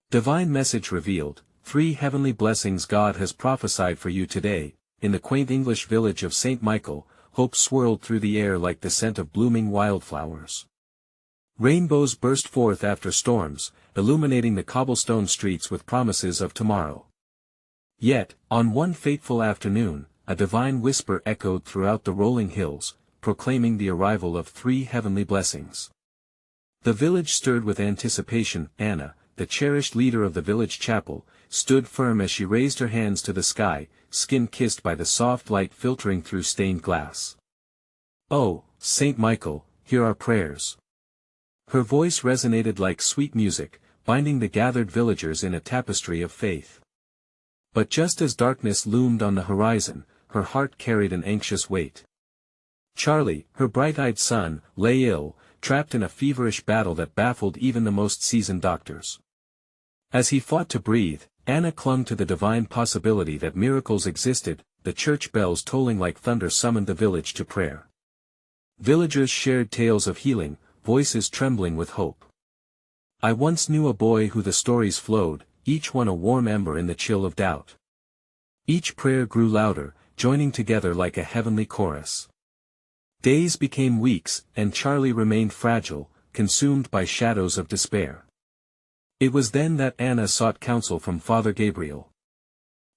Divine message revealed, 3 heavenly blessings God has prophesied for you today. In the quaint English village of St. Michael, hope swirled through the air like the scent of blooming wildflowers. Rainbows burst forth after storms, illuminating the cobblestone streets with promises of tomorrow. Yet, on one fateful afternoon, a divine whisper echoed throughout the rolling hills, proclaiming the arrival of 3 heavenly blessings. The village stirred with anticipation. Anna, the cherished leader of the village chapel, stood firm as she raised her hands to the sky, skin kissed by the soft light filtering through stained glass. "Oh, Saint Michael, hear our prayers." Her voice resonated like sweet music, binding the gathered villagers in a tapestry of faith. But just as darkness loomed on the horizon, her heart carried an anxious weight. Charlie, her bright-eyed son, lay ill, trapped in a feverish battle that baffled even the most seasoned doctors. As he fought to breathe, Anna clung to the divine possibility that miracles existed. The church bells tolling like thunder summoned the village to prayer. Villagers shared tales of healing, voices trembling with hope. "I once knew a boy who," the stories flowed, each one a warm ember in the chill of doubt. Each prayer grew louder, joining together like a heavenly chorus. Days became weeks, and Charlie remained fragile, consumed by shadows of despair. It was then that Anna sought counsel from Father Gabriel.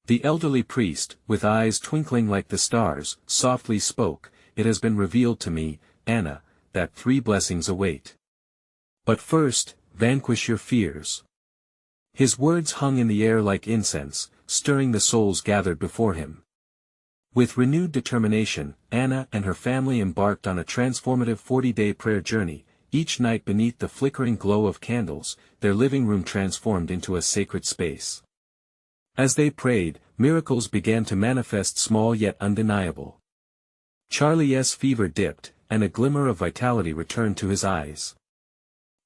The elderly priest, with eyes twinkling like the stars, softly spoke, "It has been revealed to me, Anna, that 3 blessings await. But first, vanquish your fears." His words hung in the air like incense, stirring the souls gathered before him. With renewed determination, Anna and her family embarked on a transformative 40-day prayer journey. Each night beneath the flickering glow of candles, their living room transformed into a sacred space. As they prayed, miracles began to manifest, small yet undeniable. Charlie's fever dipped, and a glimmer of vitality returned to his eyes.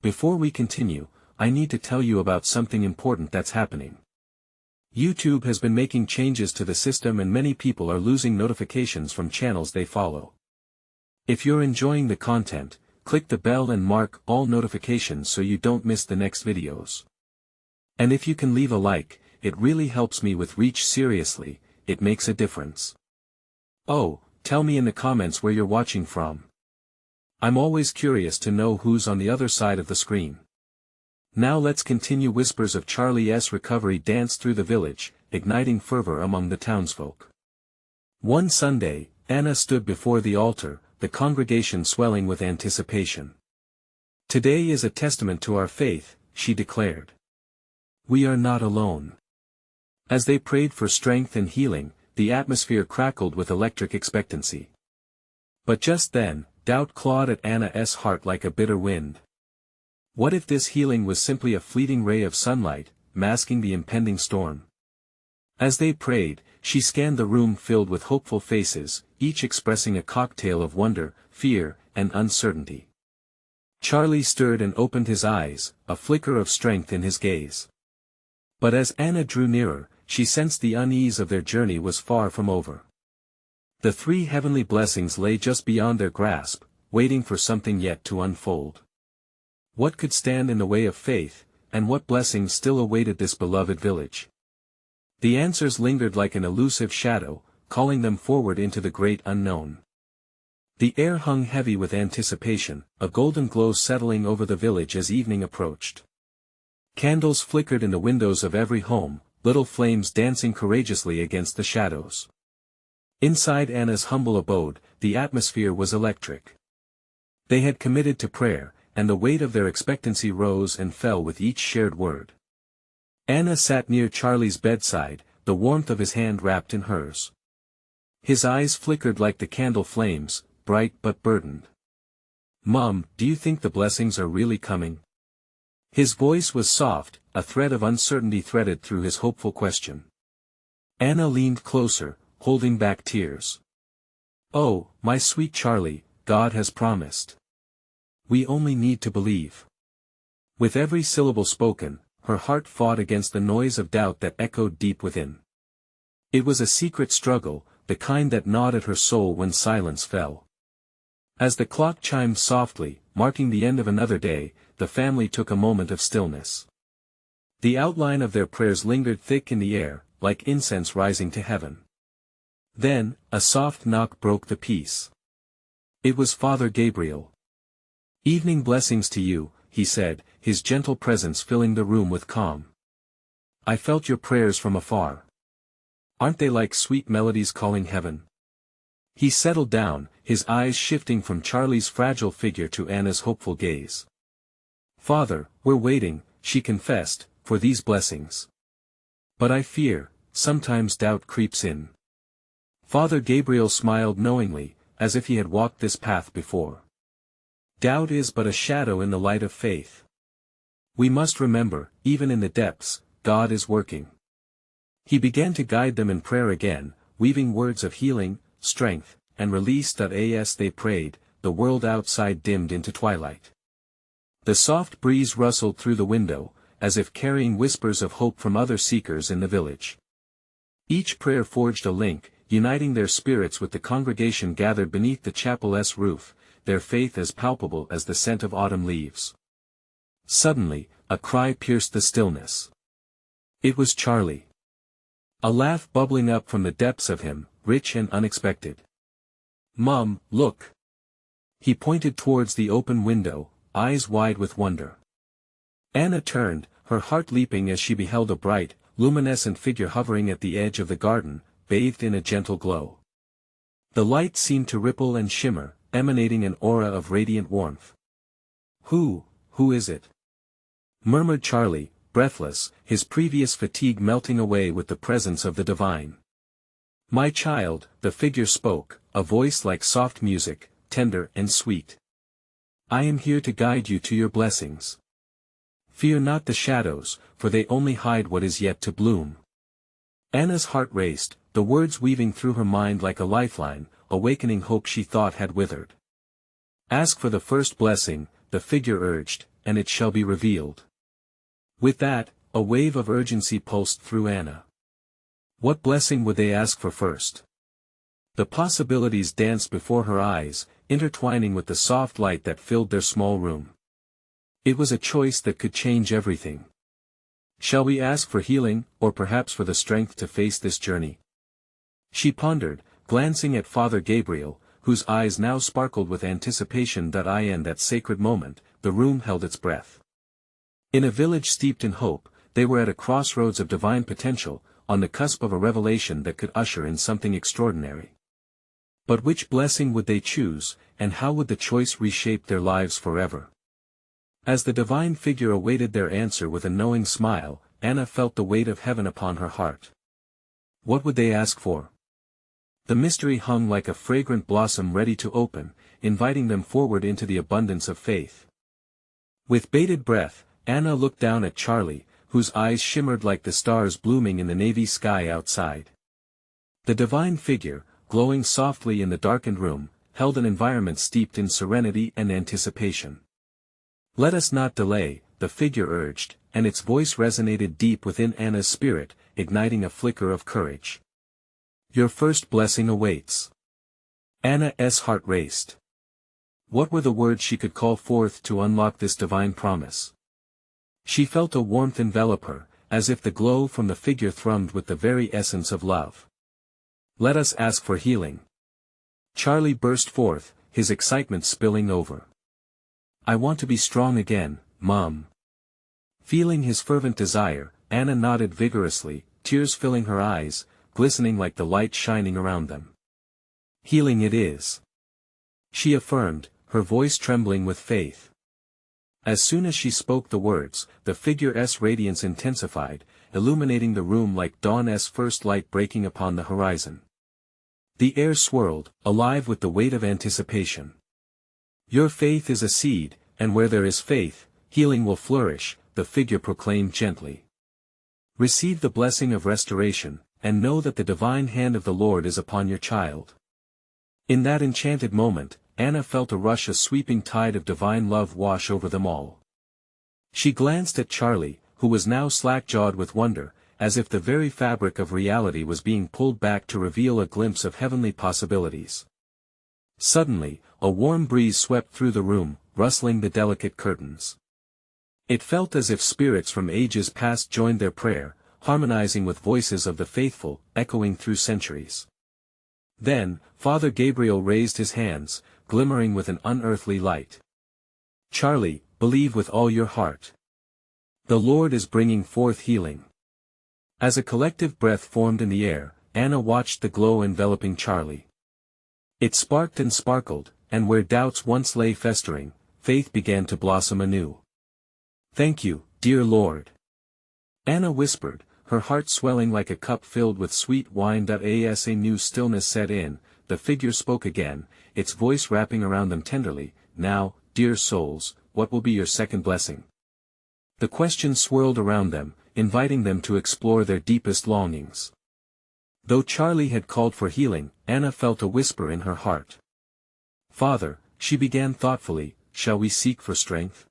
Before we continue, I need to tell you about something important that's happening. YouTube has been making changes to the system and many people are losing notifications from channels they follow. If you're enjoying the content, click the bell and mark all notifications so you don't miss the next videos. And if you can leave a like, it really helps me with reach. Seriously, it makes a difference. Oh, tell me in the comments where you're watching from. I'm always curious to know who's on the other side of the screen. Now let's continue. Whispers of Charlie's recovery danced through the village, igniting fervor among the townsfolk. One Sunday, Anna stood before the altar, the congregation swelling with anticipation. "Today is a testament to our faith," she declared. "We are not alone." As they prayed for strength and healing, the atmosphere crackled with electric expectancy. But just then, doubt clawed at Anna's heart like a bitter wind. What if this healing was simply a fleeting ray of sunlight, masking the impending storm? As they prayed, she scanned the room filled with hopeful faces, each expressing a cocktail of wonder, fear, and uncertainty. Charlie stirred and opened his eyes, a flicker of strength in his gaze. But as Anna drew nearer, she sensed the unease of their journey was far from over. The 3 heavenly blessings lay just beyond their grasp, waiting for something yet to unfold. What could stand in the way of faith, and what blessings still awaited this beloved village? The answers lingered like an elusive shadow, calling them forward into the great unknown. The air hung heavy with anticipation, a golden glow settling over the village as evening approached. Candles flickered in the windows of every home, little flames dancing courageously against the shadows. Inside Anna's humble abode, the atmosphere was electric. They had committed to prayer, and the weight of their expectancy rose and fell with each shared word. Anna sat near Charlie's bedside, the warmth of his hand wrapped in hers. His eyes flickered like the candle flames, bright but burdened. "Mom, do you think the blessings are really coming?" His voice was soft, a thread of uncertainty threaded through his hopeful question. Anna leaned closer, holding back tears. "Oh, my sweet Charlie, God has promised. We only need to believe." With every syllable spoken, her heart fought against the noise of doubt that echoed deep within. It was a secret struggle, the kind that gnawed at her soul when silence fell. As the clock chimed softly, marking the end of another day, the family took a moment of stillness. The outline of their prayers lingered thick in the air, like incense rising to heaven. Then, a soft knock broke the peace. It was Father Gabriel. "Evening blessings to you," he said, his gentle presence filling the room with calm. "I felt your prayers from afar. Aren't they like sweet melodies calling heaven?" He settled down, his eyes shifting from Charlie's fragile figure to Anna's hopeful gaze. "Father, we're waiting," she confessed, "for these blessings. But I fear, sometimes doubt creeps in." Father Gabriel smiled knowingly, as if he had walked this path before. "Doubt is but a shadow in the light of faith. We must remember, even in the depths, God is working." He began to guide them in prayer again, weaving words of healing, strength, and release. As they prayed, the world outside dimmed into twilight. The soft breeze rustled through the window, as if carrying whispers of hope from other seekers in the village. Each prayer forged a link, uniting their spirits with the congregation gathered beneath the chapel's roof, their faith as palpable as the scent of autumn leaves. Suddenly, a cry pierced the stillness. It was Charlie. A laugh bubbling up from the depths of him, rich and unexpected. "Mom, look!" He pointed towards the open window, eyes wide with wonder. Anna turned, her heart leaping as she beheld a bright, luminescent figure hovering at the edge of the garden, bathed in a gentle glow. The light seemed to ripple and shimmer, emanating an aura of radiant warmth. Who is it?" murmured Charlie, breathless, his previous fatigue melting away with the presence of the divine. "My child," the figure spoke, a voice like soft music, tender and sweet. "I am here to guide you to your blessings. Fear not the shadows, for they only hide what is yet to bloom." Anna's heart raced, the words weaving through her mind like a lifeline, awakening hope she thought had withered. "Ask for the first blessing," the figure urged, "and it shall be revealed." With that, a wave of urgency pulsed through Anna. What blessing would they ask for first? The possibilities danced before her eyes, intertwining with the soft light that filled their small room. It was a choice that could change everything. Shall we ask for healing, or perhaps for the strength to face this journey? She pondered, glancing at Father Gabriel, whose eyes now sparkled with anticipation. In that sacred moment, the room held its breath. In a village steeped in hope, they were at a crossroads of divine potential, on the cusp of a revelation that could usher in something extraordinary. But which blessing would they choose, and how would the choice reshape their lives forever? As the divine figure awaited their answer with a knowing smile, Anna felt the weight of heaven upon her heart. What would they ask for? The mystery hung like a fragrant blossom ready to open, inviting them forward into the abundance of faith. With bated breath, Anna looked down at Charlie, whose eyes shimmered like the stars blooming in the navy sky outside. The divine figure, glowing softly in the darkened room, held an environment steeped in serenity and anticipation. "Let us not delay," the figure urged, and its voice resonated deep within Anna's spirit, igniting a flicker of courage. "Your first blessing awaits." Anna's heart raced. What were the words she could call forth to unlock this divine promise? She felt a warmth envelop her, as if the glow from the figure thrummed with the very essence of love. "Let us ask for healing." Charlie burst forth, his excitement spilling over. "I want to be strong again, Mom." Feeling his fervent desire, Anna nodded vigorously, tears filling her eyes, glistening like the light shining around them. "Healing it is," she affirmed, her voice trembling with faith. As soon as she spoke the words, the figure's radiance intensified, illuminating the room like dawn's first light breaking upon the horizon. The air swirled, alive with the weight of anticipation. "Your faith is a seed, and where there is faith, healing will flourish," the figure proclaimed gently. "Receive the blessing of restoration, and know that the divine hand of the Lord is upon your child." In that enchanted moment, Anna felt a sweeping tide of divine love wash over them all. She glanced at Charlie, who was now slack-jawed with wonder, as if the very fabric of reality was being pulled back to reveal a glimpse of heavenly possibilities. Suddenly, a warm breeze swept through the room, rustling the delicate curtains. It felt as if spirits from ages past joined their prayer, harmonizing with voices of the faithful, echoing through centuries. Then, Father Gabriel raised his hands, glimmering with an unearthly light. "Charlie, believe with all your heart. The Lord is bringing forth healing." As a collective breath formed in the air, Anna watched the glow enveloping Charlie. It sparked and sparkled, and where doubts once lay festering, faith began to blossom anew. "Thank you, dear Lord," Anna whispered, her heart swelling like a cup filled with sweet wine. As a new stillness set in, the figure spoke again, its voice wrapping around them tenderly. "Now, dear souls, what will be your second blessing?" The question swirled around them, inviting them to explore their deepest longings. Though Charlie had called for healing, Anna felt a whisper in her heart. "Father," she began thoughtfully, "shall we seek for strength?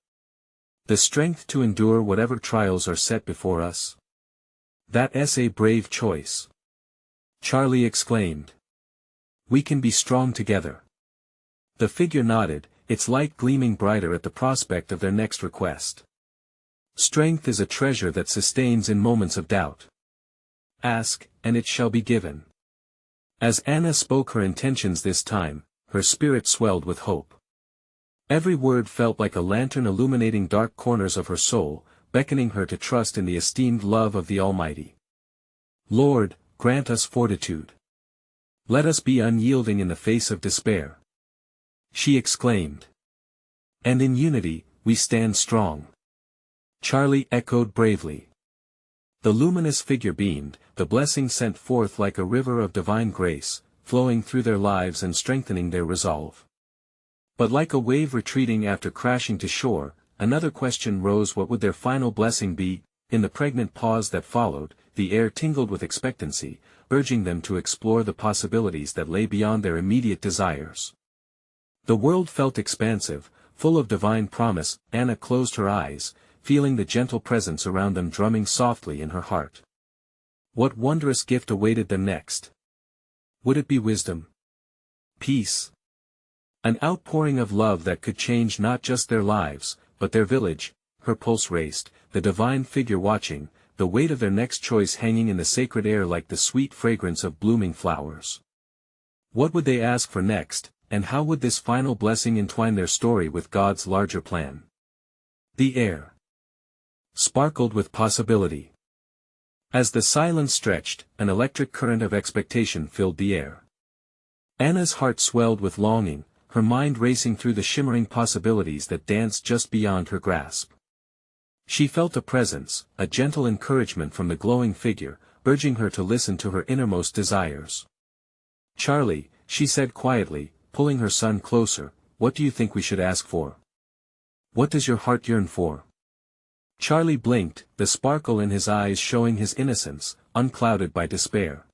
The strength to endure whatever trials are set before us?" "That's a brave choice," Charlie exclaimed. "We can be strong together." The figure nodded, its light gleaming brighter at the prospect of their next request. "Strength is a treasure that sustains in moments of doubt. Ask, and it shall be given." As Anna spoke her intentions this time, her spirit swelled with hope. Every word felt like a lantern illuminating dark corners of her soul, beckoning her to trust in the esteemed love of the Almighty. "Lord, grant us fortitude. Let us be unyielding in the face of despair," she exclaimed. "And in unity, we stand strong," Charlie echoed bravely. The luminous figure beamed, the blessing sent forth like a river of divine grace, flowing through their lives and strengthening their resolve. But like a wave retreating after crashing to shore, another question rose: what would their final blessing be? In the pregnant pause that followed, the air tingled with expectancy, urging them to explore the possibilities that lay beyond their immediate desires. The world felt expansive, full of divine promise. Anna closed her eyes, feeling the gentle presence around them drumming softly in her heart. What wondrous gift awaited them next? Would it be wisdom? Peace? An outpouring of love that could change not just their lives, but their village? Her pulse raced, the divine figure watching, the weight of their next choice hanging in the sacred air like the sweet fragrance of blooming flowers. What would they ask for next, and how would this final blessing entwine their story with God's larger plan? The air sparkled with possibility. As the silence stretched, an electric current of expectation filled the air. Anna's heart swelled with longing, her mind racing through the shimmering possibilities that danced just beyond her grasp. She felt a presence, a gentle encouragement from the glowing figure, urging her to listen to her innermost desires. "Charlie," she said quietly, pulling her son closer, "what do you think we should ask for? What does your heart yearn for?" Charlie blinked, the sparkle in his eyes showing his innocence, unclouded by despair.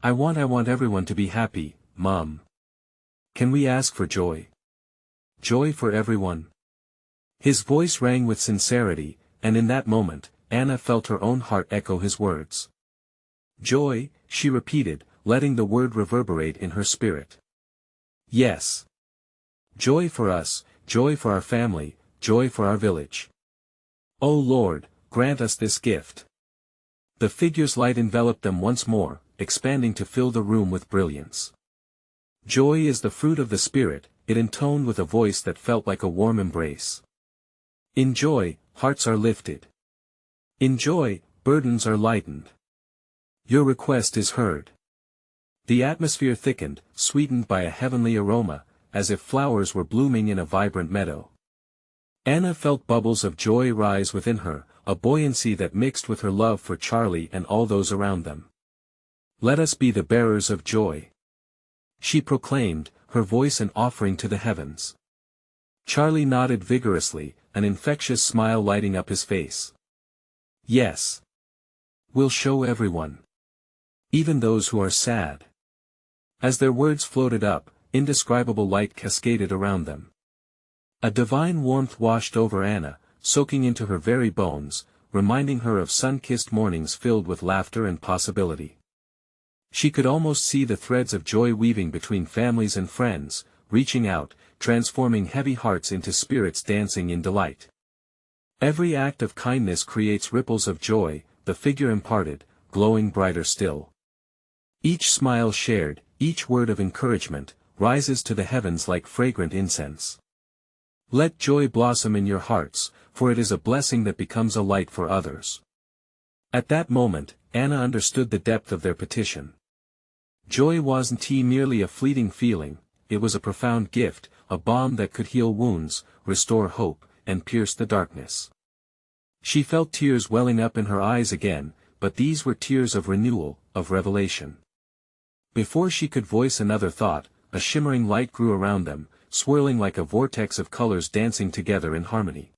I want everyone to be happy, Mom. Can we ask for joy? Joy for everyone?" His voice rang with sincerity, and in that moment, Anna felt her own heart echo his words. "Joy," she repeated, letting the word reverberate in her spirit. "Yes. Joy for us, joy for our family, joy for our village. O Lord, grant us this gift." The figure's light enveloped them once more, expanding to fill the room with brilliance. "Joy is the fruit of the Spirit," it intoned with a voice that felt like a warm embrace. "In joy, hearts are lifted. In joy, burdens are lightened. Your request is heard." The atmosphere thickened, sweetened by a heavenly aroma, as if flowers were blooming in a vibrant meadow. Anna felt bubbles of joy rise within her, a buoyancy that mixed with her love for Charlie and all those around them. "Let us be the bearers of joy," she proclaimed, her voice an offering to the heavens. Charlie nodded vigorously, an infectious smile lighting up his face. "Yes. We'll show everyone. Even those who are sad." As their words floated up, indescribable light cascaded around them. A divine warmth washed over Anna, soaking into her very bones, reminding her of sun-kissed mornings filled with laughter and possibility. She could almost see the threads of joy weaving between families and friends, reaching out, transforming heavy hearts into spirits dancing in delight. Every act of kindness creates ripples of joy, the figure imparted, glowing brighter still. Each smile shared, each word of encouragement, rises to the heavens like fragrant incense. Let joy blossom in your hearts, for it is a blessing that becomes a light for others. At that moment, Anna understood the depth of their petition. Joy wasn't merely a fleeting feeling, it was a profound gift, a balm that could heal wounds, restore hope, and pierce the darkness. She felt tears welling up in her eyes again, but these were tears of renewal, of revelation. Before she could voice another thought, a shimmering light grew around them, swirling like a vortex of colors dancing together in harmony.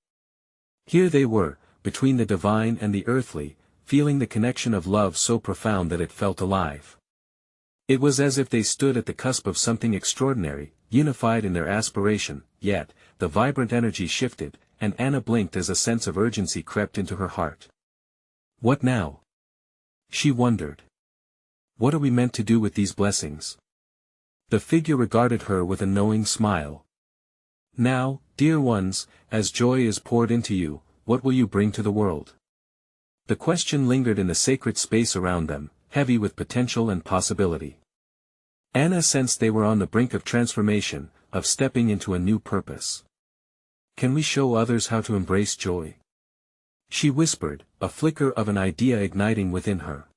Here they were, between the divine and the earthly, feeling the connection of love so profound that it felt alive. It was as if they stood at the cusp of something extraordinary, unified in their aspiration, yet, the vibrant energy shifted, and Anna blinked as a sense of urgency crept into her heart. What now? She wondered. What are we meant to do with these blessings? The figure regarded her with a knowing smile. Now, dear ones, as joy is poured into you, what will you bring to the world? The question lingered in the sacred space around them, heavy with potential and possibility. Anna sensed they were on the brink of transformation, of stepping into a new purpose. Can we show others how to embrace joy? She whispered, a flicker of an idea igniting within her.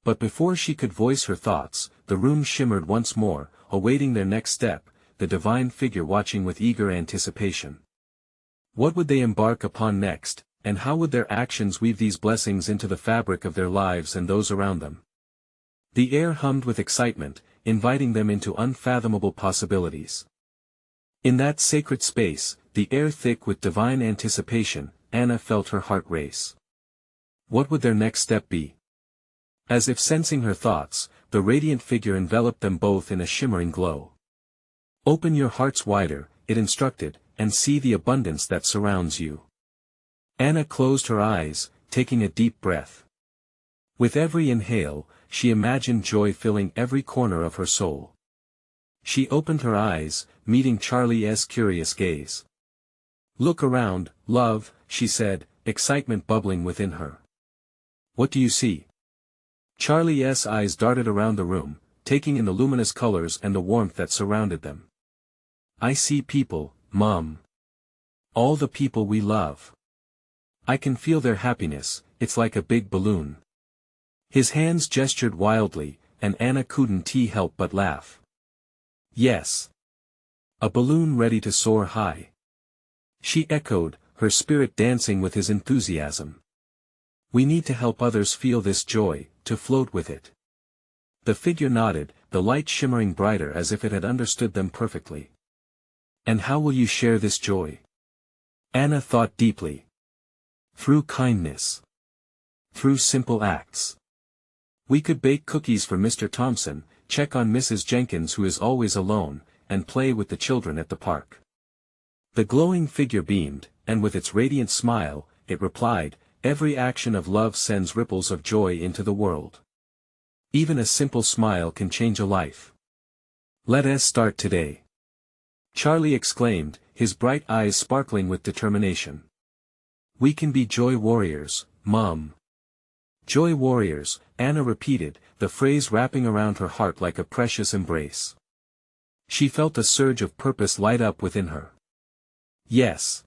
But before she could voice her thoughts, the room shimmered once more, awaiting their next step, the divine figure watching with eager anticipation. What would they embark upon next, and how would their actions weave these blessings into the fabric of their lives and those around them? The air hummed with excitement, inviting them into unfathomable possibilities. In that sacred space, the air thick with divine anticipation, Anna felt her heart race. What would their next step be? As if sensing her thoughts, the radiant figure enveloped them both in a shimmering glow. Open your hearts wider, it instructed, and see the abundance that surrounds you. Anna closed her eyes, taking a deep breath. With every inhale, she imagined joy filling every corner of her soul. She opened her eyes, meeting Charlie's curious gaze. Look around, love, she said, excitement bubbling within her. What do you see? Charlie's eyes darted around the room, taking in the luminous colors and the warmth that surrounded them. I see people, Mom. All the people we love. I can feel their happiness, it's like a big balloon. His hands gestured wildly, and Anna couldn't help but laugh. Yes. A balloon ready to soar high. She echoed, her spirit dancing with his enthusiasm. We need to help others feel this joy, to float with it. The figure nodded, the light shimmering brighter as if it had understood them perfectly. And how will you share this joy? Anna thought deeply. Through kindness. Through simple acts. We could bake cookies for Mr. Thompson, check on Mrs. Jenkins who is always alone, and play with the children at the park. The glowing figure beamed, and with its radiant smile, it replied, every action of love sends ripples of joy into the world. Even a simple smile can change a life. Let us start today. Charlie exclaimed, his bright eyes sparkling with determination. We can be joy warriors, Mom. Joy warriors, Anna repeated, the phrase wrapping around her heart like a precious embrace. She felt a surge of purpose light up within her. Yes.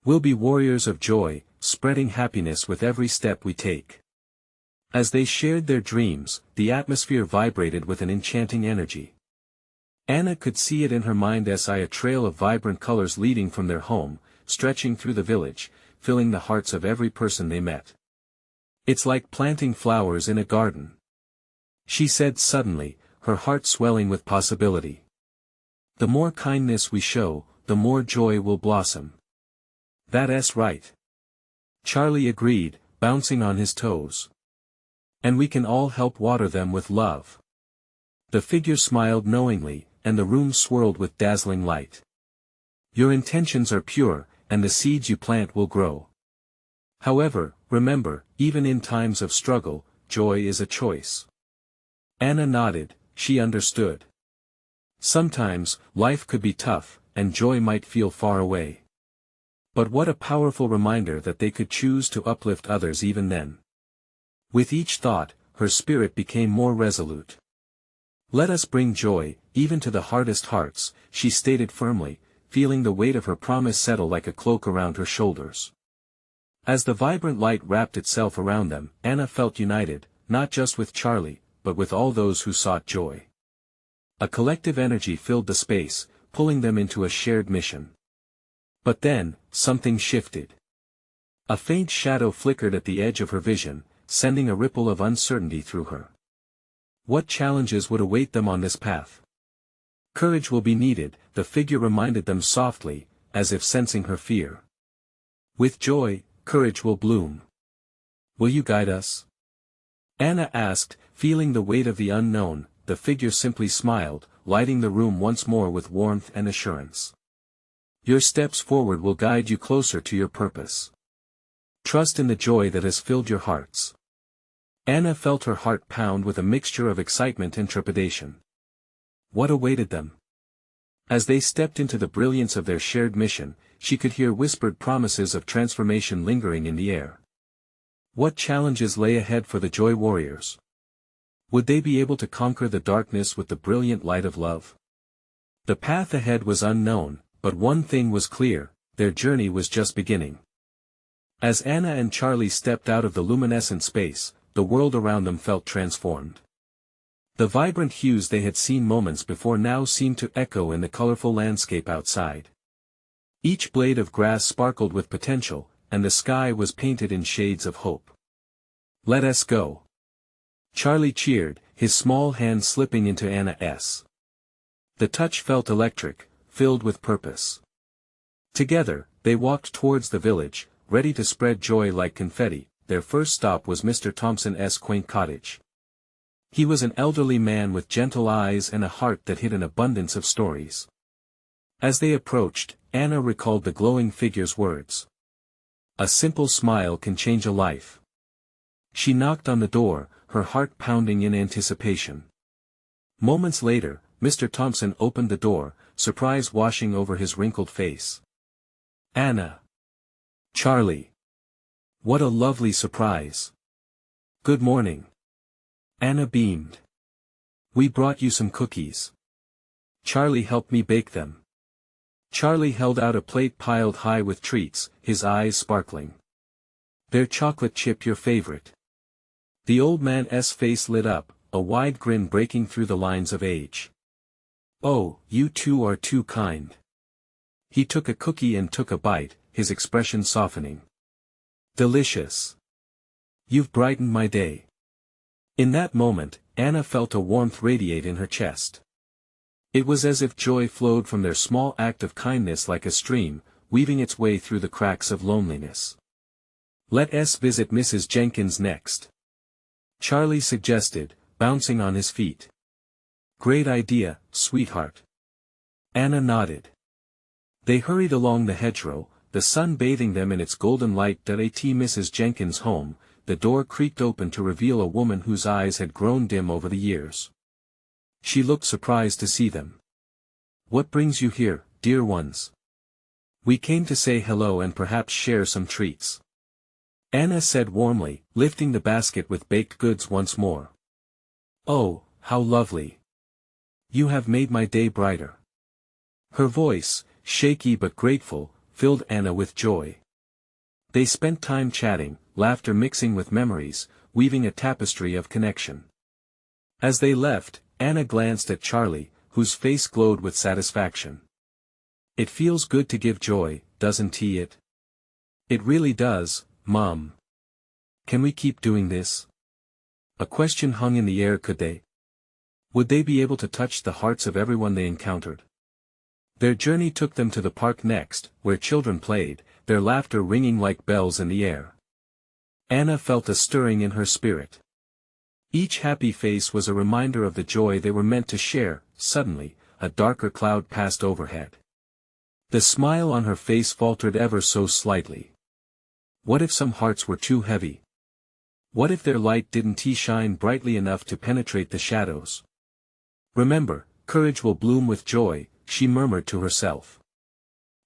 We'll be warriors of joy, spreading happiness with every step we take. As they shared their dreams, the atmosphere vibrated with an enchanting energy. Anna could see it in her mind as a trail of vibrant colors leading from their home, stretching through the village, filling the hearts of every person they met. It's like planting flowers in a garden. She said suddenly, her heart swelling with possibility. The more kindness we show, the more joy will blossom. That's right. Charlie agreed, bouncing on his toes. And we can all help water them with love. The figure smiled knowingly, and the room swirled with dazzling light. Your intentions are pure, and the seeds you plant will grow. However, remember, even in times of struggle, joy is a choice. Anna nodded, she understood. Sometimes, life could be tough, and joy might feel far away. But what a powerful reminder that they could choose to uplift others even then. With each thought, her spirit became more resolute. "Let us bring joy, even to the hardest hearts," she stated firmly, feeling the weight of her promise settle like a cloak around her shoulders. As the vibrant light wrapped itself around them, Anna felt united, not just with Charlie, but with all those who sought joy. A collective energy filled the space, pulling them into a shared mission. But then, something shifted. A faint shadow flickered at the edge of her vision, sending a ripple of uncertainty through her. What challenges would await them on this path? "Courage will be needed," the figure reminded them softly, as if sensing her fear. "With joy, courage will bloom. Will you guide us?" Anna asked, feeling the weight of the unknown. The figure simply smiled, lighting the room once more with warmth and assurance. "Your steps forward will guide you closer to your purpose. Trust in the joy that has filled your hearts." Anna felt her heart pound with a mixture of excitement and trepidation. What awaited them? As they stepped into the brilliance of their shared mission, she could hear whispered promises of transformation lingering in the air. What challenges lay ahead for the Joy Warriors? Would they be able to conquer the darkness with the brilliant light of love? The path ahead was unknown, but one thing was clear: their journey was just beginning. As Anna and Charlie stepped out of the luminescent space, the world around them felt transformed. The vibrant hues they had seen moments before now seemed to echo in the colorful landscape outside. Each blade of grass sparkled with potential, and the sky was painted in shades of hope. "Let us go!" Charlie cheered, his small hand slipping into Anna's. The touch felt electric, filled with purpose. Together, they walked towards the village, ready to spread joy like confetti. Their first stop was Mr. Thompson's quaint cottage. He was an elderly man with gentle eyes and a heart that hid an abundance of stories. As they approached, Anna recalled the glowing figure's words. "A simple smile can change a life." She knocked on the door, her heart pounding in anticipation. Moments later, Mr. Thompson opened the door, surprise washing over his wrinkled face. "Anna." "Charlie." "What a lovely surprise." "Good morning." Anna beamed. "We brought you some cookies. Charlie helped me bake them." Charlie held out a plate piled high with treats, his eyes sparkling. "They're chocolate chip, your favorite." The old man's face lit up, a wide grin breaking through the lines of age. "Oh, you two are too kind." He took a cookie and took a bite, his expression softening. "Delicious. You've brightened my day." In that moment, Anna felt a warmth radiate in her chest. It was as if joy flowed from their small act of kindness like a stream, weaving its way through the cracks of loneliness. "Let us visit Mrs. Jenkins next," Charlie suggested, bouncing on his feet. "Great idea, sweetheart." Anna nodded. They hurried along the hedgerow, the sun bathing them in its golden light. At Mrs. Jenkins' home, the door creaked open to reveal a woman whose eyes had grown dim over the years. She looked surprised to see them. "What brings you here, dear ones?" "We came to say hello and perhaps share some treats," Anna said warmly, lifting the basket with baked goods once more. "Oh, how lovely. You have made my day brighter." Her voice, shaky but grateful, filled Anna with joy. They spent time chatting, laughter mixing with memories, weaving a tapestry of connection. As they left, Anna glanced at Charlie, whose face glowed with satisfaction. "It feels good to give joy, doesn't it?" "It really does, Mom. Can we keep doing this?" A question hung in the air. Would they be able to touch the hearts of everyone they encountered? Their journey took them to the park next, where children played, their laughter ringing like bells in the air. Anna felt a stirring in her spirit. Each happy face was a reminder of the joy they were meant to share. Suddenly, a darker cloud passed overhead. The smile on her face faltered ever so slightly. What if some hearts were too heavy? What if their light didn't shine brightly enough to penetrate the shadows? "Remember, courage will bloom with joy," she murmured to herself.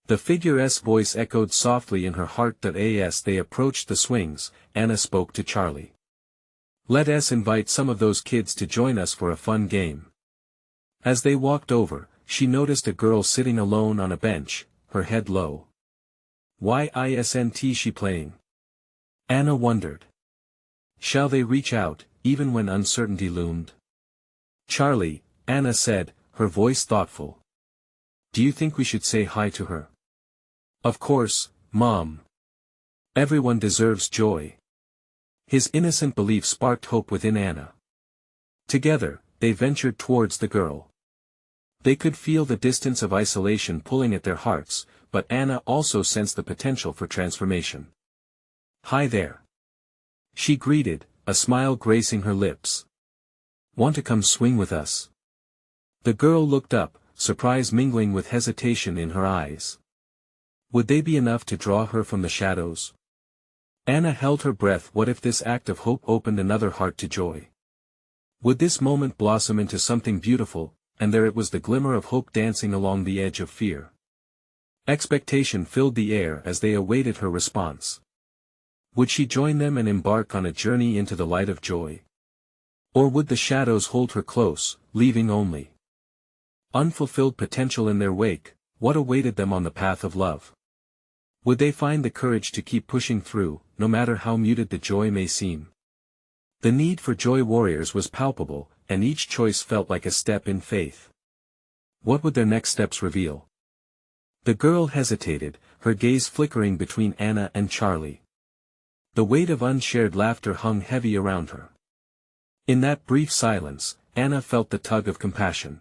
The figure's voice echoed softly in her heart. As they approached the swings, Anna spoke to Charlie. "Let us invite some of those kids to join us for a fun game." As they walked over, she noticed a girl sitting alone on a bench, her head low. "Why isn't she playing?" Anna wondered. Shall they reach out, even when uncertainty loomed? "Charlie," Anna said, her voice thoughtful. "Do you think we should say hi to her?" "Of course, Mom. Everyone deserves joy." His innocent belief sparked hope within Anna. Together, they ventured towards the girl. They could feel the distance of isolation pulling at their hearts, but Anna also sensed the potential for transformation. "Hi there." She greeted, a smile gracing her lips. "Want to come swing with us?" The girl looked up, surprise mingling with hesitation in her eyes. Would they be enough to draw her from the shadows? Anna held her breath. What if this act of hope opened another heart to joy? Would this moment blossom into something beautiful? And there it was, the glimmer of hope dancing along the edge of fear. Expectation filled the air as they awaited her response. Would she join them and embark on a journey into the light of joy? Or would the shadows hold her close, leaving only unfulfilled potential in their wake? What awaited them on the path of love? Would they find the courage to keep pushing through, no matter how muted the joy may seem? The need for joy warriors was palpable, and each choice felt like a step in faith. What would their next steps reveal? The girl hesitated, her gaze flickering between Anna and Charlie. The weight of unshared laughter hung heavy around her. In that brief silence, Anna felt the tug of compassion.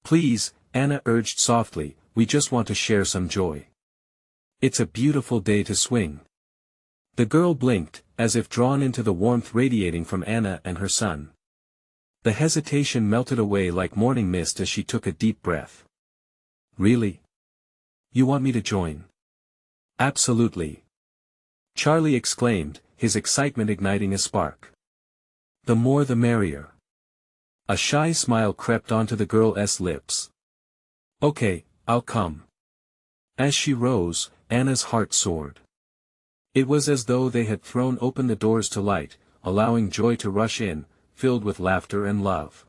"Please," Anna urged softly, "we just want to share some joy. It's a beautiful day to swing." The girl blinked, as if drawn into the warmth radiating from Anna and her son. The hesitation melted away like morning mist as she took a deep breath. "Really? You want me to join?" "Absolutely," Charlie exclaimed, his excitement igniting a spark. "The more the merrier." A shy smile crept onto the girl's lips. "Okay, I'll come." As she rose, Anna's heart soared. It was as though they had thrown open the doors to light, allowing joy to rush in, filled with laughter and love.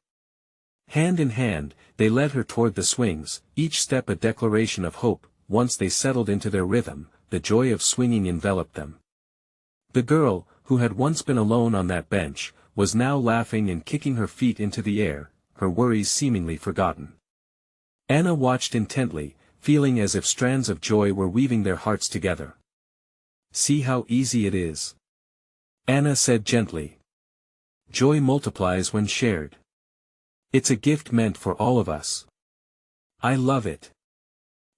Hand in hand, they led her toward the swings, each step a declaration of hope. Once they settled into their rhythm, the joy of swinging enveloped them. The girl, who had once been alone on that bench, was now laughing and kicking her feet into the air, her worries seemingly forgotten. Anna watched intently, feeling as if strands of joy were weaving their hearts together. "See how easy it is," Anna said gently. "Joy multiplies when shared. It's a gift meant for all of us." "I love it,"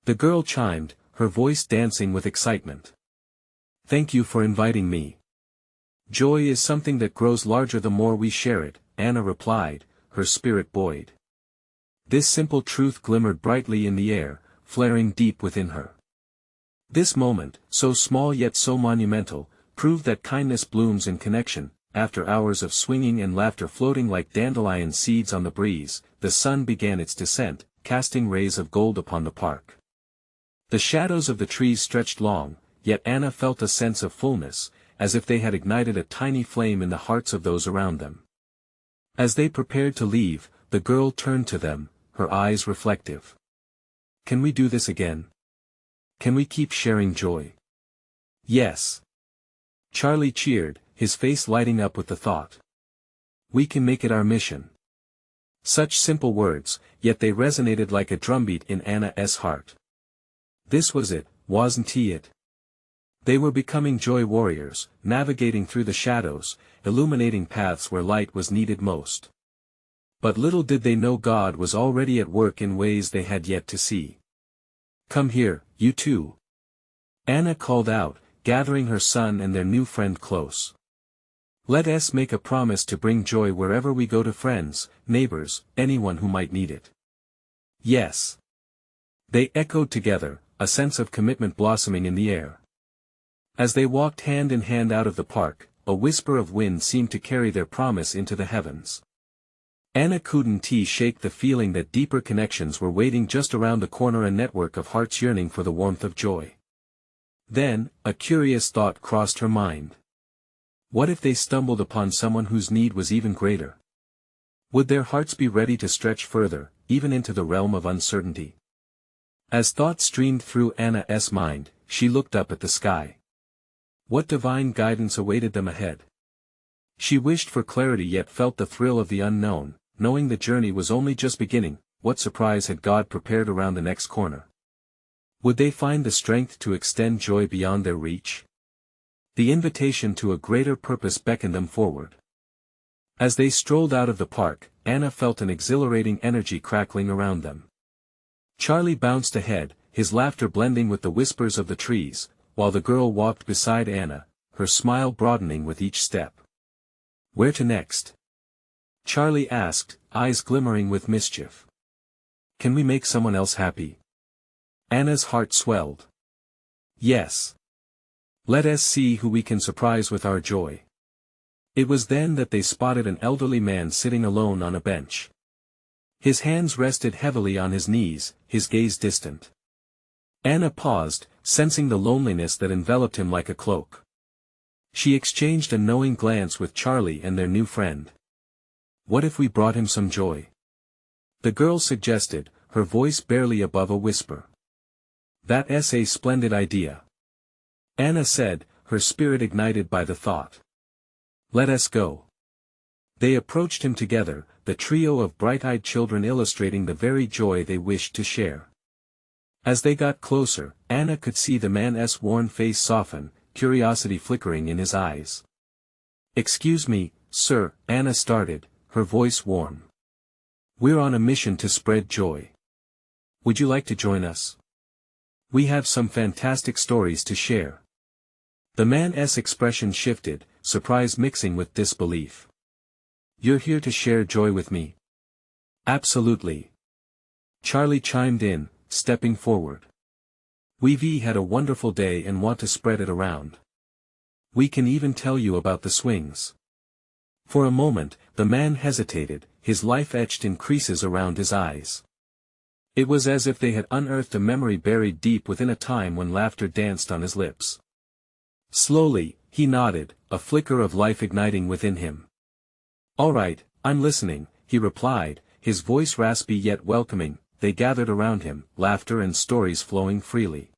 the girl chimed, her voice dancing with excitement. "Thank you for inviting me." "Joy is something that grows larger the more we share it," Anna replied, her spirit buoyed. This simple truth glimmered brightly in the air, flaring deep within her. This moment, so small yet so monumental, proved that kindness blooms in connection. After hours of swinging and laughter floating like dandelion seeds on the breeze, the sun began its descent, casting rays of gold upon the park. The shadows of the trees stretched long, yet Anna felt a sense of fullness, as if they had ignited a tiny flame in the hearts of those around them. As they prepared to leave, the girl turned to them, her eyes reflective. "Can we do this again? Can we keep sharing joy?" "Yes," Charlie cheered, his face lighting up with the thought. "We can make it our mission." Such simple words, yet they resonated like a drumbeat in Anna's heart. This was it, wasn't it? They were becoming joy warriors, navigating through the shadows, illuminating paths where light was needed most. But little did they know God was already at work in ways they had yet to see. "Come here, you two," Anna called out, gathering her son and their new friend close. "Let us make a promise to bring joy wherever we go, to friends, neighbors, anyone who might need it." "Yes," they echoed together, a sense of commitment blossoming in the air. As they walked hand in hand out of the park, a whisper of wind seemed to carry their promise into the heavens. Anna couldn't shake the feeling that deeper connections were waiting just around the corner, a network of hearts yearning for the warmth of joy. Then, a curious thought crossed her mind. What if they stumbled upon someone whose need was even greater? Would their hearts be ready to stretch further, even into the realm of uncertainty? As thought streamed through Anna's mind, she looked up at the sky. What divine guidance awaited them ahead? She wished for clarity yet felt the thrill of the unknown, knowing the journey was only just beginning. What surprise had God prepared around the next corner? Would they find the strength to extend joy beyond their reach? The invitation to a greater purpose beckoned them forward. As they strolled out of the park, Anna felt an exhilarating energy crackling around them. Charlie bounced ahead, his laughter blending with the whispers of the trees, while the girl walked beside Anna, her smile broadening with each step. Where to next? Charlie asked, eyes glimmering with mischief. Can we make someone else happy? Anna's heart swelled. Yes. Let us see who we can surprise with our joy. It was then that they spotted an elderly man sitting alone on a bench. His hands rested heavily on his knees, his gaze distant. Anna paused, sensing the loneliness that enveloped him like a cloak. She exchanged a knowing glance with Charlie and their new friend. What if we brought him some joy? The girl suggested, her voice barely above a whisper. That's a splendid idea. Anna said, her spirit ignited by the thought. Let us go. They approached him together, the trio of bright-eyed children illustrating the very joy they wished to share. As they got closer, Anna could see the man's worn face soften, curiosity flickering in his eyes. Excuse me, sir, Anna started, her voice warm. We're on a mission to spread joy. Would you like to join us? We have some fantastic stories to share. The man's expression shifted, surprise mixing with disbelief. You're here to share joy with me? Absolutely. Charlie chimed in, stepping forward. We've had a wonderful day and want to spread it around. We can even tell you about the swings. For a moment, the man hesitated, his life etched in creases around his eyes. It was as if they had unearthed a memory buried deep within a time when laughter danced on his lips. Slowly, he nodded, a flicker of life igniting within him. All right, I'm listening, he replied, his voice raspy yet welcoming. They gathered around him, laughter and stories flowing freely.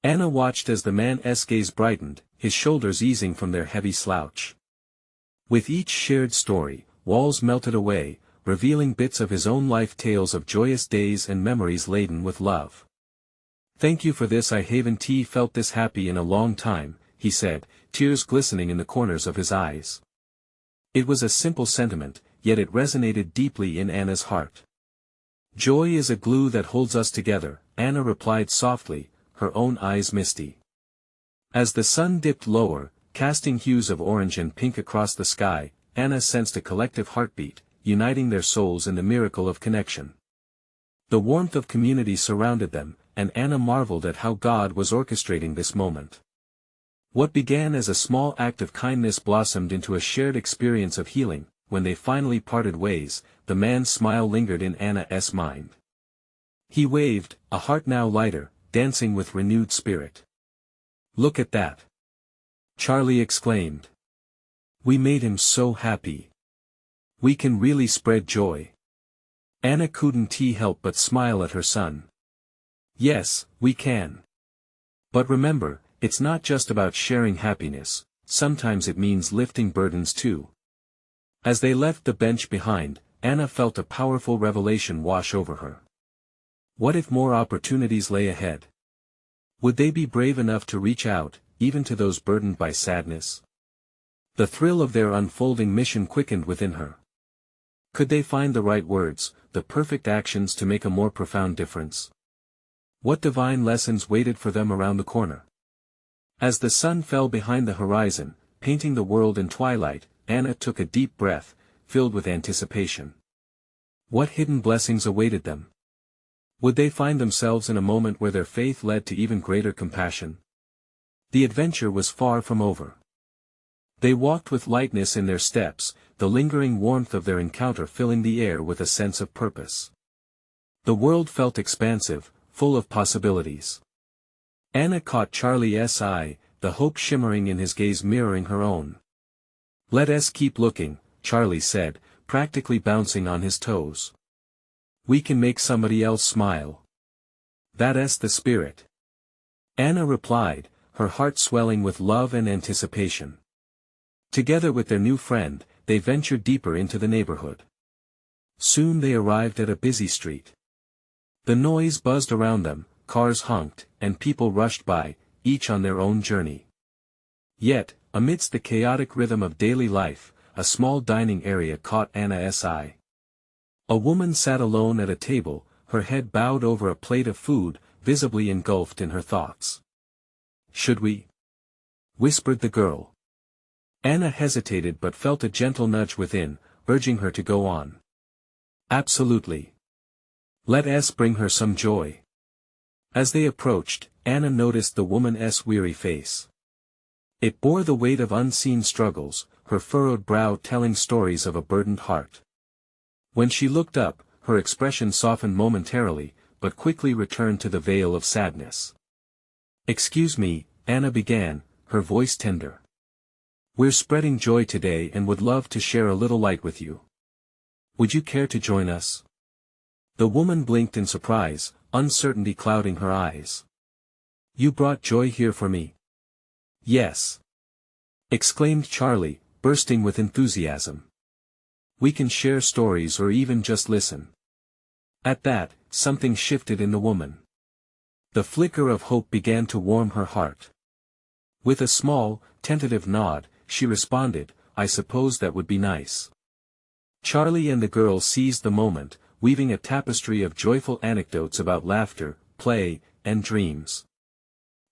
Anna watched as the man's gaze brightened, his shoulders easing from their heavy slouch. With each shared story, walls melted away, revealing bits of his own life, tales of joyous days and memories laden with love. Thank you for this. I haven't felt this happy in a long time, he said, tears glistening in the corners of his eyes. It was a simple sentiment, yet it resonated deeply in Anna's heart. Joy is a glue that holds us together, Anna replied softly, her own eyes misty. As the sun dipped lower, casting hues of orange and pink across the sky, Anna sensed a collective heartbeat, uniting their souls in the miracle of connection. The warmth of community surrounded them, and Anna marveled at how God was orchestrating this moment. What began as a small act of kindness blossomed into a shared experience of healing. When they finally parted ways, the man's smile lingered in Anna's mind. He waved, a heart now lighter, dancing with renewed spirit. Look at that! Charlie exclaimed. We made him so happy. We can really spread joy. Anna couldn't help but smile at her son. Yes, we can. But remember, it's not just about sharing happiness, sometimes it means lifting burdens too. As they left the bench behind, Anna felt a powerful revelation wash over her. What if more opportunities lay ahead? Would they be brave enough to reach out, even to those burdened by sadness? The thrill of their unfolding mission quickened within her. Could they find the right words, the perfect actions to make a more profound difference? What divine lessons waited for them around the corner? As the sun fell behind the horizon, painting the world in twilight, Anna took a deep breath, filled with anticipation. What hidden blessings awaited them? Would they find themselves in a moment where their faith led to even greater compassion? The adventure was far from over. They walked with lightness in their steps, the lingering warmth of their encounter filling the air with a sense of purpose. The world felt expansive, full of possibilities. Anna caught Charlie's eye, the hope shimmering in his gaze mirroring her own. "Let us keep looking," Charlie said, practically bouncing on his toes. "We can make somebody else smile. That's the spirit." Anna replied, her heart swelling with love and anticipation. Together with their new friend, they ventured deeper into the neighborhood. Soon they arrived at a busy street. The noise buzzed around them, cars honked, and people rushed by, each on their own journey. Yet, amidst the chaotic rhythm of daily life, a small dining area caught Anna's eye. A woman sat alone at a table, her head bowed over a plate of food, visibly engulfed in her thoughts. "Should we?" whispered the girl. Anna hesitated but felt a gentle nudge within, urging her to go on. "Absolutely. Let us bring her some joy." As they approached, Anna noticed the woman's weary face. It bore the weight of unseen struggles, her furrowed brow telling stories of a burdened heart. When she looked up, her expression softened momentarily, but quickly returned to the veil of sadness. "Excuse me," Anna began, her voice tender. "We're spreading joy today and would love to share a little light with you. Would you care to join us?" The woman blinked in surprise, uncertainty clouding her eyes. "You brought joy here for me?" "Yes," exclaimed Charlie, bursting with enthusiasm. "We can share stories or even just listen." At that, something shifted in the woman. The flicker of hope began to warm her heart. With a small, tentative nod, she responded, "I suppose that would be nice." Charlie and the girl seized the moment, weaving a tapestry of joyful anecdotes about laughter, play, and dreams.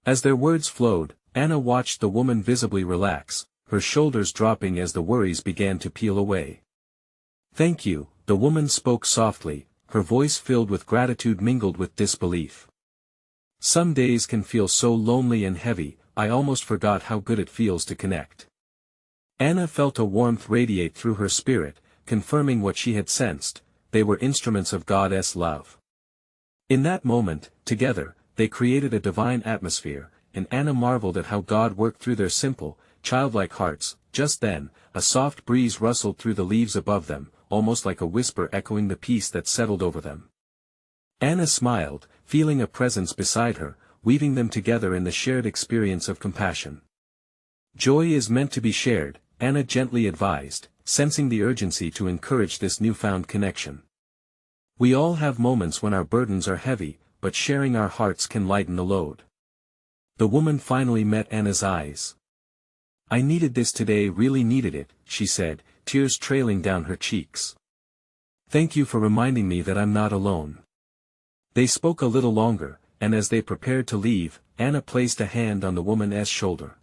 As their words flowed, Anna watched the woman visibly relax, her shoulders dropping as the worries began to peel away. "Thank you," the woman spoke softly, her voice filled with gratitude mingled with disbelief. "Some days can feel so lonely and heavy, I almost forgot how good it feels to connect." Anna felt a warmth radiate through her spirit, confirming what she had sensed: they were instruments of God's love. In that moment, together, they created a divine atmosphere, and Anna marveled at how God worked through their simple, childlike hearts. Just then, a soft breeze rustled through the leaves above them, almost like a whisper echoing the peace that settled over them. Anna smiled, feeling a presence beside her, weaving them together in the shared experience of compassion. "Joy is meant to be shared," Anna gently advised, sensing the urgency to encourage this newfound connection. "We all have moments when our burdens are heavy, but sharing our hearts can lighten the load." The woman finally met Anna's eyes. "I needed this today, really needed it," she said, tears trailing down her cheeks. "Thank you for reminding me that I'm not alone." They spoke a little longer, and as they prepared to leave, Anna placed a hand on the woman's shoulder.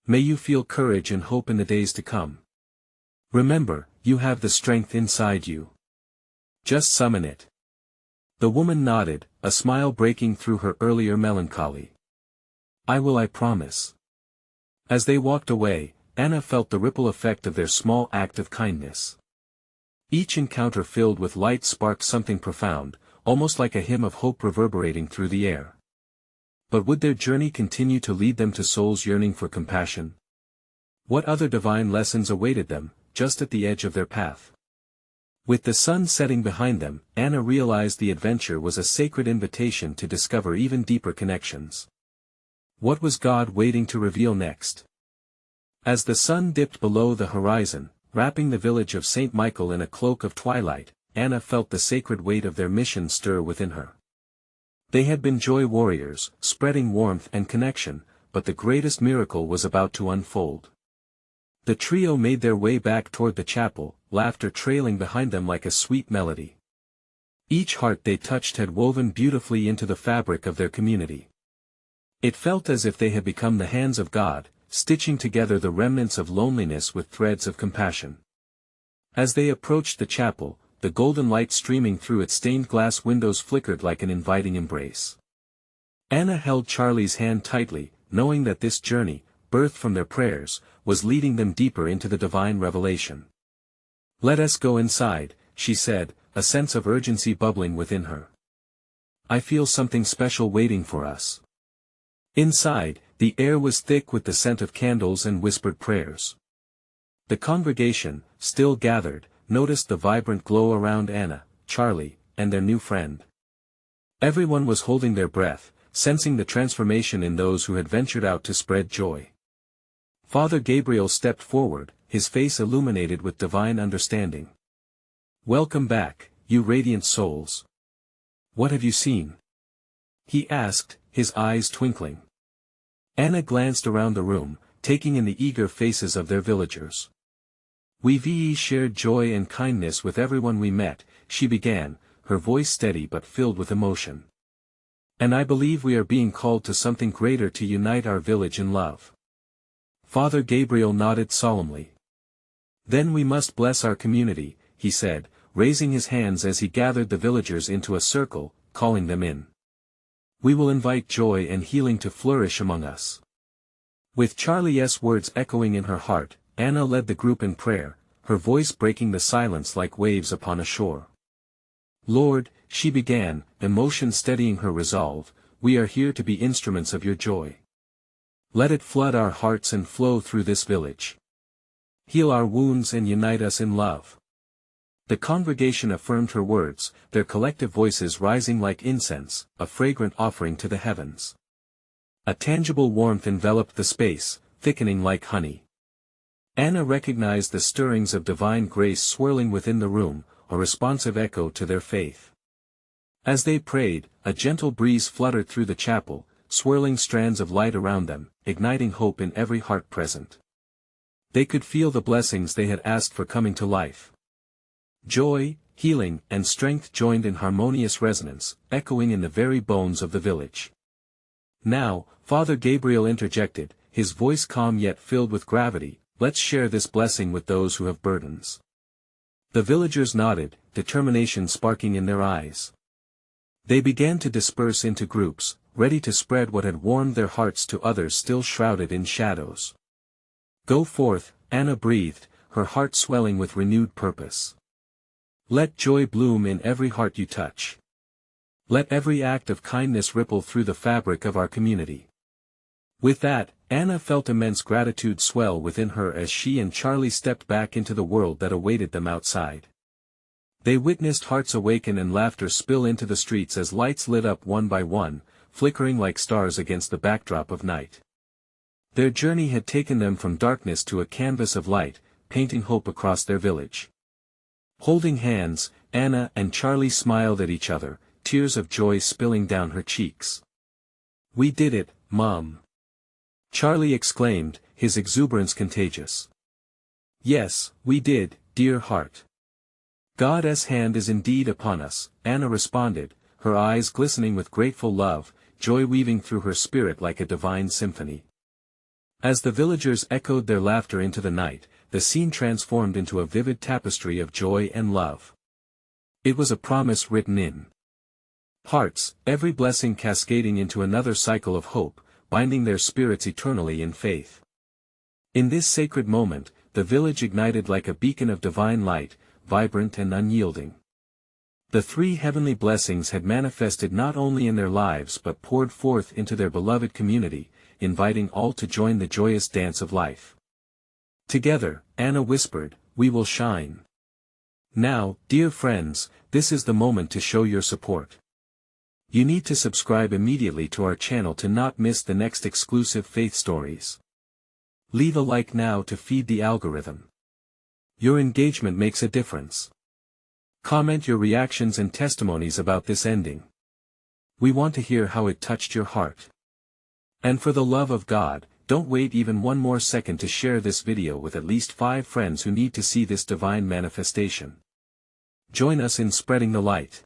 "May you feel courage and hope in the days to come. Remember, you have the strength inside you. Just summon it." The woman nodded, a smile breaking through her earlier melancholy. "I will, I promise." As they walked away, Anna felt the ripple effect of their small act of kindness. Each encounter filled with light sparked something profound, almost like a hymn of hope reverberating through the air. But would their journey continue to lead them to souls yearning for compassion? What other divine lessons awaited them, just at the edge of their path? With the sun setting behind them, Anna realized the adventure was a sacred invitation to discover even deeper connections. What was God waiting to reveal next? As the sun dipped below the horizon, wrapping the village of St. Michael in a cloak of twilight, Anna felt the sacred weight of their mission stir within her. They had been joy warriors, spreading warmth and connection, but the greatest miracle was about to unfold. The trio made their way back toward the chapel, laughter trailing behind them like a sweet melody. Each heart they touched had woven beautifully into the fabric of their community. It felt as if they had become the hands of God, stitching together the remnants of loneliness with threads of compassion. As they approached the chapel, the golden light streaming through its stained glass windows flickered like an inviting embrace. Anna held Charlie's hand tightly, knowing that this journey, birthed from their prayers, was leading them deeper into the divine revelation. "Let us go inside," she said, a sense of urgency bubbling within her. "I feel something special waiting for us." Inside, the air was thick with the scent of candles and whispered prayers. The congregation, still gathered, noticed the vibrant glow around Anna, Charlie, and their new friend. Everyone was holding their breath, sensing the transformation in those who had ventured out to spread joy. Father Gabriel stepped forward, his face illuminated with divine understanding. "Welcome back, you radiant souls. What have you seen?" he asked, his eyes twinkling. Anna glanced around the room, taking in the eager faces of their villagers. "We've shared joy and kindness with everyone we met," she began, her voice steady but filled with emotion. "And I believe we are being called to something greater to unite our village in love." Father Gabriel nodded solemnly. "Then we must bless our community," he said, raising his hands as he gathered the villagers into a circle, calling them in. "We will invite joy and healing to flourish among us." With Charlie's words echoing in her heart, Anna led the group in prayer, her voice breaking the silence like waves upon a shore. "Lord," she began, emotion steadying her resolve, "we are here to be instruments of your joy. Let it flood our hearts and flow through this village. Heal our wounds and unite us in love." The congregation affirmed her words, their collective voices rising like incense, a fragrant offering to the heavens. A tangible warmth enveloped the space, thickening like honey. Anna recognized the stirrings of divine grace swirling within the room, a responsive echo to their faith. As they prayed, a gentle breeze fluttered through the chapel, swirling strands of light around them, igniting hope in every heart present. They could feel the blessings they had asked for coming to life. Joy, healing, and strength joined in harmonious resonance, echoing in the very bones of the village. "Now," Father Gabriel interjected, his voice calm yet filled with gravity, "let's share this blessing with those who have burdens." The villagers nodded, determination sparking in their eyes. They began to disperse into groups, ready to spread what had warmed their hearts to others still shrouded in shadows. "Go forth," Anna breathed, her heart swelling with renewed purpose. "Let joy bloom in every heart you touch. Let every act of kindness ripple through the fabric of our community." With that, Anna felt immense gratitude swell within her as she and Charlie stepped back into the world that awaited them outside. They witnessed hearts awaken and laughter spill into the streets as lights lit up one by one, flickering like stars against the backdrop of night. Their journey had taken them from darkness to a canvas of light, painting hope across their village. Holding hands, Anna and Charlie smiled at each other, tears of joy spilling down her cheeks. "We did it, Mom!" Charlie exclaimed, his exuberance contagious. "Yes, we did, dear heart. God's hand is indeed upon us," Anna responded, her eyes glistening with grateful love, joy weaving through her spirit like a divine symphony. As the villagers echoed their laughter into the night, the scene transformed into a vivid tapestry of joy and love. It was a promise written in hearts, every blessing cascading into another cycle of hope, binding their spirits eternally in faith. In this sacred moment, the village ignited like a beacon of divine light, vibrant and unyielding. The three heavenly blessings had manifested not only in their lives but poured forth into their beloved community, inviting all to join the joyous dance of life. Together, Anna whispered, "We will shine." Now, dear friends, this is the moment to show your support. You need to subscribe immediately to our channel to not miss the next exclusive faith stories. Leave a like now to feed the algorithm. Your engagement makes a difference. Comment your reactions and testimonies about this ending. We want to hear how it touched your heart. And for the love of God, don't wait even one more second to share this video with at least 5 friends who need to see this divine manifestation. Join us in spreading the light.